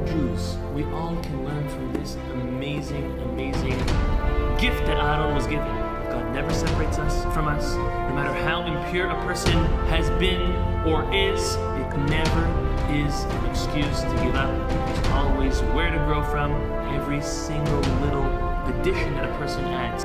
all Jews, we all can learn from this amazing, amazing gift that Aaron was given. God never separates us from us. No matter how impure a person has been or is, it never is an excuse to give up. There's always where to grow from. Every single little addition that a person adds.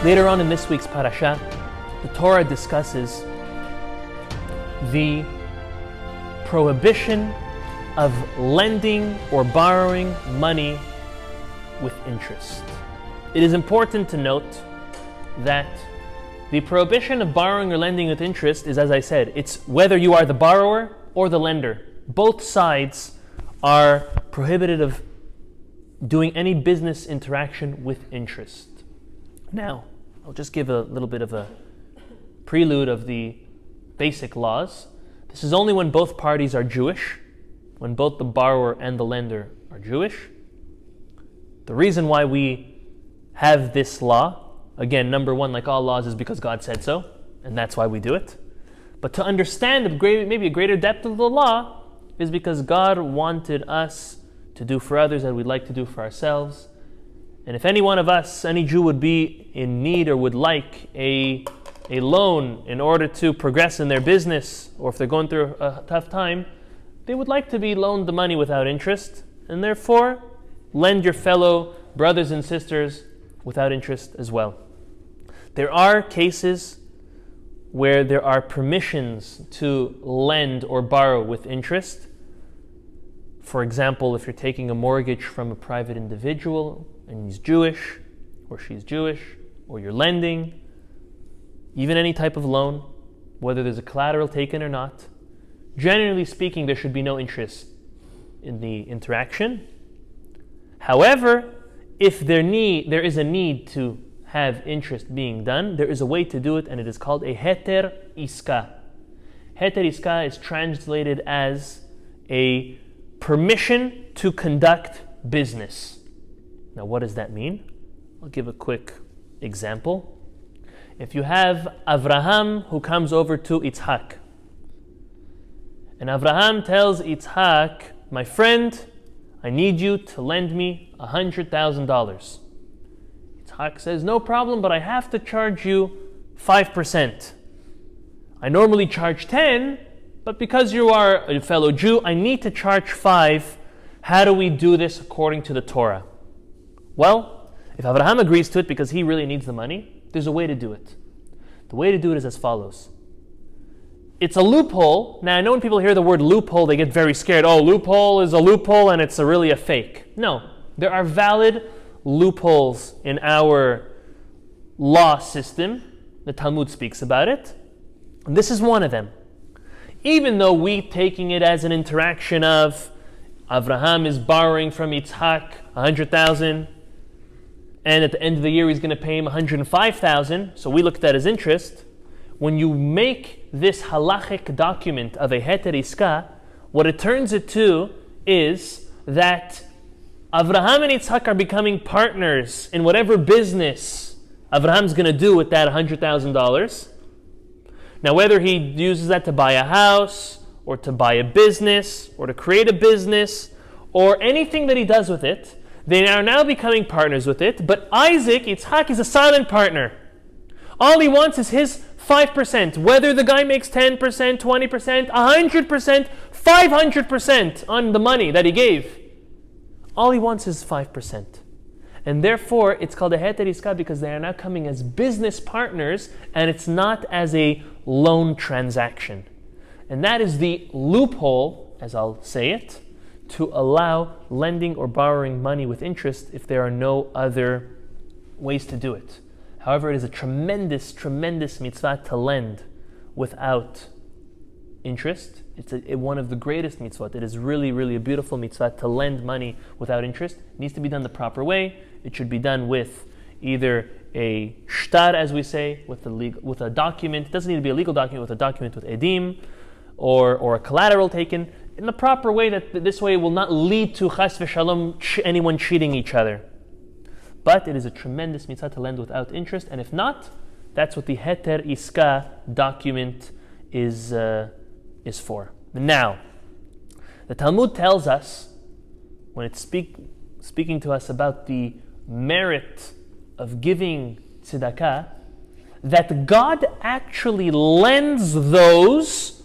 Later on in this week's parasha, the Torah discusses the prohibition of lending or borrowing money with interest. It is important to note that the prohibition of borrowing or lending with interest is, as I said, it's whether you are the borrower or the lender. Both sides are prohibited of doing any business interaction with interest. Now, I'll just give a little bit of a prelude of the basic laws. This is only when both parties are Jewish, when both the borrower and the lender are Jewish. The reason why we have this law, again, number one, like all laws, is because God said so, and that's why we do it. But to understand maybe a greater depth of the law is because God wanted us to do for others that we'd like to do for ourselves. And if any one of us, any Jew, would be in need or would like a loan in order to progress in their business, or if they're going through a tough time, they would like to be loaned the money without interest, and therefore lend your fellow brothers and sisters without interest as well. There are cases where there are permissions to lend or borrow with interest. For example, if you're taking a mortgage from a private individual and he's Jewish or she's Jewish, or you're lending, even any type of loan, whether there's a collateral taken or not, generally speaking, there should be no interest in the interaction. However, if there is a need to have interest being done, there is a way to do it, and it is called a heter iska. Heter iska is translated as a permission to conduct business. Now, what does that mean? I'll give a quick example. If you have Avraham who comes over to Yitzhak, and Avraham tells Yitzhak, my friend, I need you to lend me $100,000. Yitzhak says, no problem, but I have to charge you 5%. I normally charge 10, but because you are a fellow Jew, I need to charge 5. How do we do this according to the Torah? Well, if Avraham agrees to it because he really needs the money, there's a way to do it. The way to do it is as follows. It's a loophole. Now, I know when people hear the word loophole, they get very scared. Oh, loophole is a loophole and it's really a fake. No, there are valid loopholes in our law system. The Talmud speaks about it. And this is one of them. Even though we taking it as an interaction of Avraham is borrowing from Yitzhak $100,000, and at the end of the year he's going to pay him $105,000, so we look at that as interest. When you make this halachic document of a heter iska, what it turns it to is that Avraham and Yitzhak are becoming partners in whatever business Avraham's going to do with that $100,000. Now, whether he uses that to buy a house, or to buy a business, or to create a business, or anything that he does with it, they are now becoming partners with it. But Isaac, Yitzhak, is a silent partner. All he wants is his 5%. Whether the guy makes 10%, 20%, 100%, 500% on the money that he gave, all he wants is 5%. And therefore, it's called a heter iska because they are now coming as business partners, and it's not as a loan transaction. And that is the loophole, as I'll say it, to allow lending or borrowing money with interest if there are no other ways to do it. However, it is a tremendous, tremendous mitzvah to lend without interest. It's one of the greatest mitzvot. It is really, really a beautiful mitzvah to lend money without interest. It needs to be done the proper way. It should be done with either a shtar, as we say, with a document. It doesn't need to be a legal document, with a document with edim, or a collateral taken in the proper way, that this way it will not lead to chas v'shalom anyone cheating each other. But it is a tremendous mitzvah to lend without interest, and if not, That's what the Heter Iska document is for. Now, the Talmud tells us, when it's speaking to us about the merit of giving tzedakah, that God actually lends those,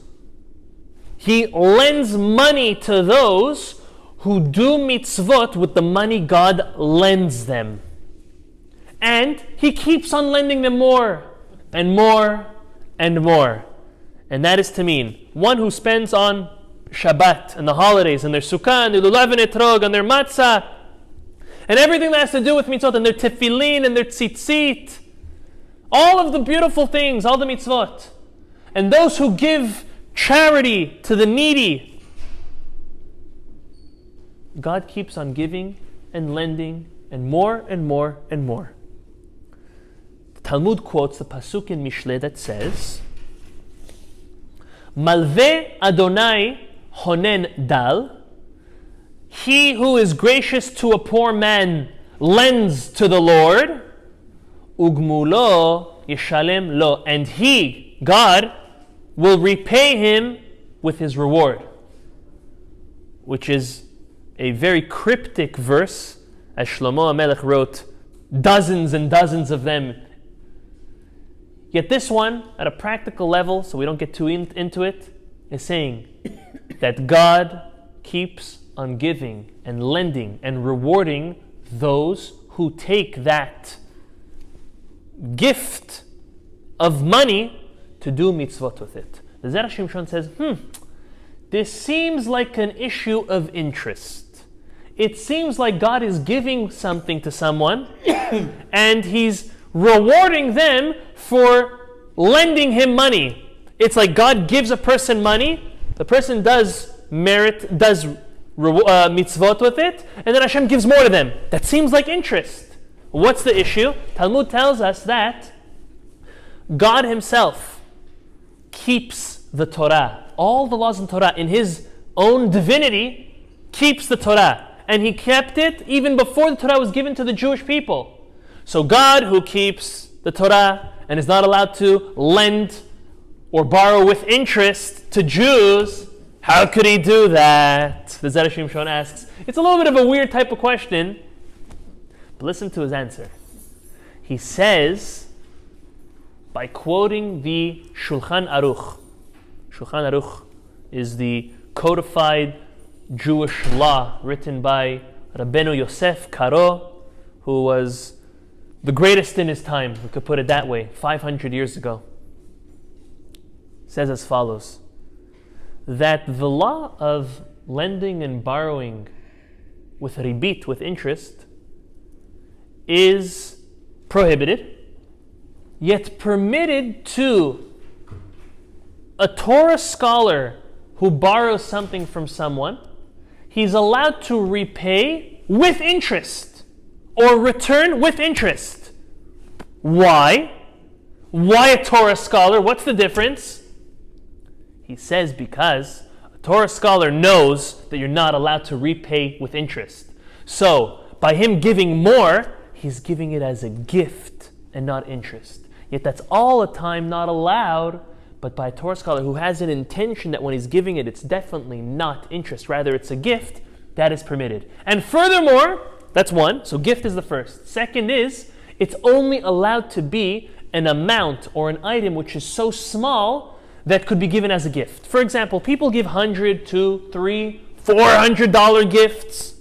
He lends money to those who do mitzvot with the money God lends them. And He keeps on lending them more and more and more. And that is to mean, one who spends on Shabbat and the holidays and their sukkah and their lulav and etrog and their matzah and everything that has to do with mitzvot and their tefillin and their tzitzit, all of the beautiful things, all the mitzvot, and those who give charity to the needy, God keeps on giving and lending and more and more and more. The Talmud quotes the pasuk in Mishle that says, Malveh Adonai honen dal, he who is gracious to a poor man lends to the Lord, ugmulo yishalem lo, and He, God, will repay him with His reward. Which is a very cryptic verse, as Shlomo HaMelech wrote dozens and dozens of them. Yet this one, at a practical level, so we don't get too into it, is saying that God keeps on giving and lending and rewarding those who take that gift of money to do mitzvot with it. The Zera Shimshon says, this seems like an issue of interest. It seems like God is giving something to someone and He's rewarding them for lending Him money. It's like God gives a person money, the person does mitzvot with it, and then Hashem gives more to them. That seems like interest. What's the issue? Talmud tells us that God Himself keeps the Torah. All the laws in Torah, in His own divinity, keeps the Torah. And He kept it even before the Torah was given to the Jewish people. So God, who keeps the Torah and is not allowed to lend or borrow with interest to Jews, how could He do that? The Zera Shimshon asks. It's a little bit of a weird type of question, but listen to his answer. He says, by quoting the Shulchan Aruch. Shulchan Aruch is the codified Jewish law written by Rabbeinu Yosef Karo, who was the greatest in his time, we could put it that way, 500 years ago. Says as follows, that the law of lending and borrowing with ribit, with interest, is prohibited, yet permitted to a Torah scholar who borrows something from someone. He's allowed to repay with interest or return with interest. Why? Why a Torah scholar? What's the difference? He says because a Torah scholar knows that you're not allowed to repay with interest. So, by him giving more, he's giving it as a gift and not interest. Yet that's all the time not allowed, but by a Torah scholar who has an intention that when he's giving it, it's definitely not interest, rather it's a gift, that is permitted. And furthermore, that's one, so gift is the first. Second is, it's only allowed to be an amount or an item which is so small that could be given as a gift. For example, people give $100, $200, $300, $400 gifts,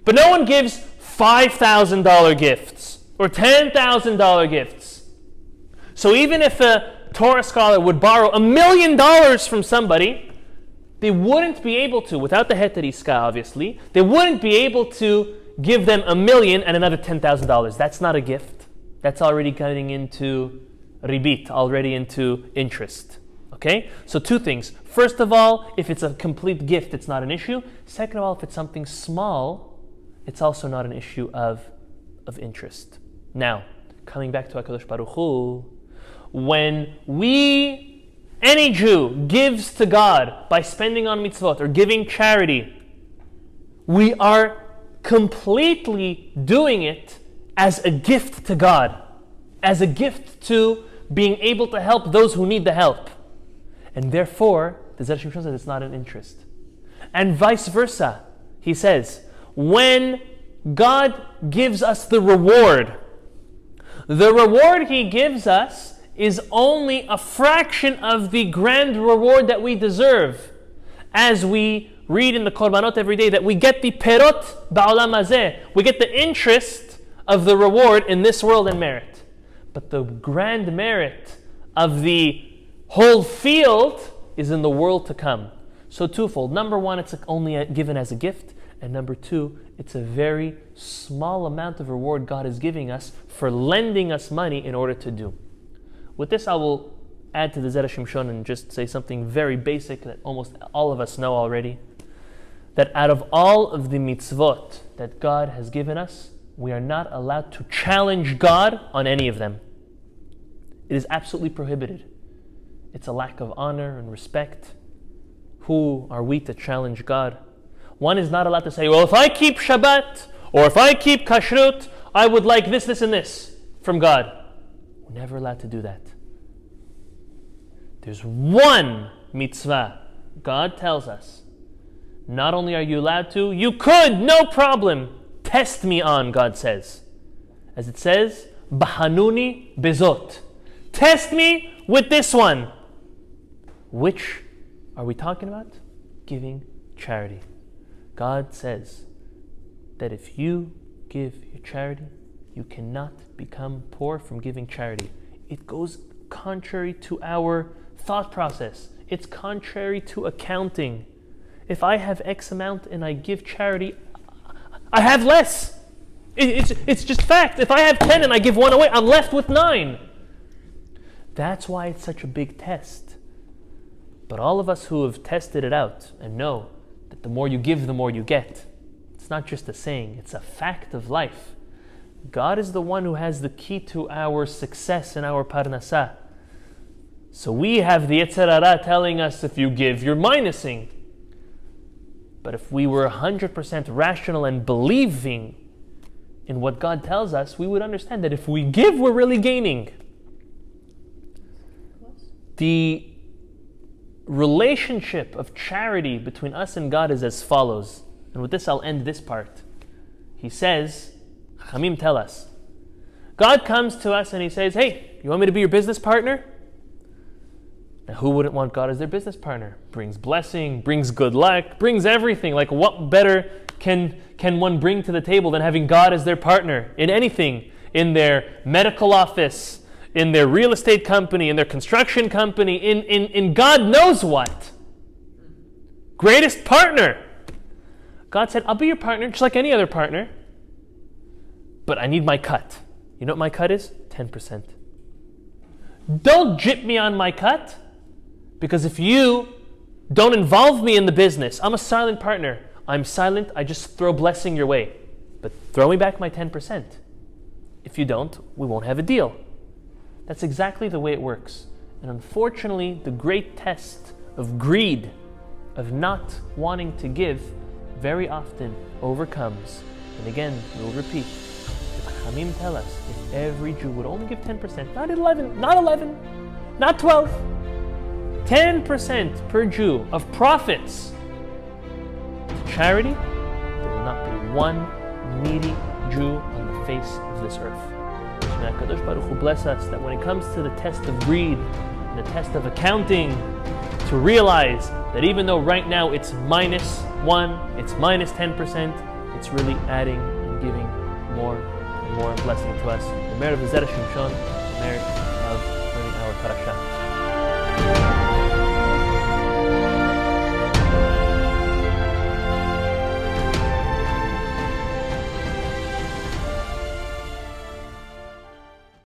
but no one gives $5,000 gifts or $10,000 gifts. So even if a Torah scholar would borrow $1 million from somebody, they wouldn't be able to, without the Heter Iska obviously, they wouldn't be able to give them $1 million and another $10,000. That's not a gift. That's already getting into ribit, already into interest. Okay? So two things. First of all, if it's a complete gift, it's not an issue. Second of all, if it's something small, it's also not an issue of interest. Now, coming back to HaKadosh Baruch Hu, when any Jew gives to God by spending on mitzvot or giving charity, we are completely doing it as a gift to God, as a gift to being able to help those who need the help. And therefore, the Zera Shimshon says it's not an interest. And vice versa. He says, when God gives us the reward He gives us is only a fraction of the grand reward that we deserve. As we read in the Korbanot every day, that we get the perot ba'olam hazeh. We get the interest of the reward in this world and merit. But the grand merit of the whole field is in the world to come. So twofold. Number one, it's only given as a gift. And number two, it's a very small amount of reward God is giving us for lending us money in order to do. With this, I will add to the Zera Shimshon and just say something very basic that almost all of us know already. That out of all of the mitzvot that God has given us, we are not allowed to challenge God on any of them. It is absolutely prohibited. It's a lack of honor and respect. Who are we to challenge God? One is not allowed to say, well, if I keep Shabbat, or if I keep Kashrut, I would like this, this, and this from God. We're never allowed to do that. There's one mitzvah. God tells us, not only are you allowed to, you could, no problem, test me on, God says. As it says, Bahanuni bezot. Test me with this one. Which are we talking about? Giving charity. God says that if you give your charity, you cannot become poor from giving charity. It goes contrary to our thought process. It's contrary to accounting. If I have X amount and I give charity, I have less. It's just fact. If I have 10 and I give 1 away, I'm left with 9. That's why it's such a big test. But all of us who have tested it out and know that the more you give, the more you get. It's not just a saying, it's a fact of life. God is the one who has the key to our success and our parnasah. So we have the Yetzer Hara telling us if you give, you're minusing. But if we were 100% rational and believing in what God tells us, we would understand that if we give, we're really gaining. The relationship of charity between us and God is as follows. And with this, I'll end this part. He says, Chachamim tell us, God comes to us and He says, hey, you want me to be your business partner? Now, who wouldn't want God as their business partner? Brings blessing, brings good luck, brings everything. Like, what better can one bring to the table than having God as their partner in anything? In their medical office, in their real estate company, in their construction company, in God knows what. Greatest partner. God said, I'll be your partner just like any other partner, but I need my cut. You know what my cut is? 10%. Don't jip me on my cut, because if you don't involve me in the business, I'm a silent partner. I'm silent, I just throw blessing your way. But throw me back my 10%. If you don't, we won't have a deal. That's exactly the way it works. And unfortunately, the great test of greed, of not wanting to give, very often overcomes. And again, we'll repeat. The Chachamim tell us, if every Jew would only give 10%, not 11, not 12, 10% per Jew of profits to charity, there will not be one needy Jew on the face of this earth. May HaKadosh Baruch Hu bless us that when it comes to the test of greed and the test of accounting, to realize that even though right now it's -1, it's -10%, it's really adding and giving more and more blessing to us. The merit of the Zera Shimshon, the merit of learning our parasha.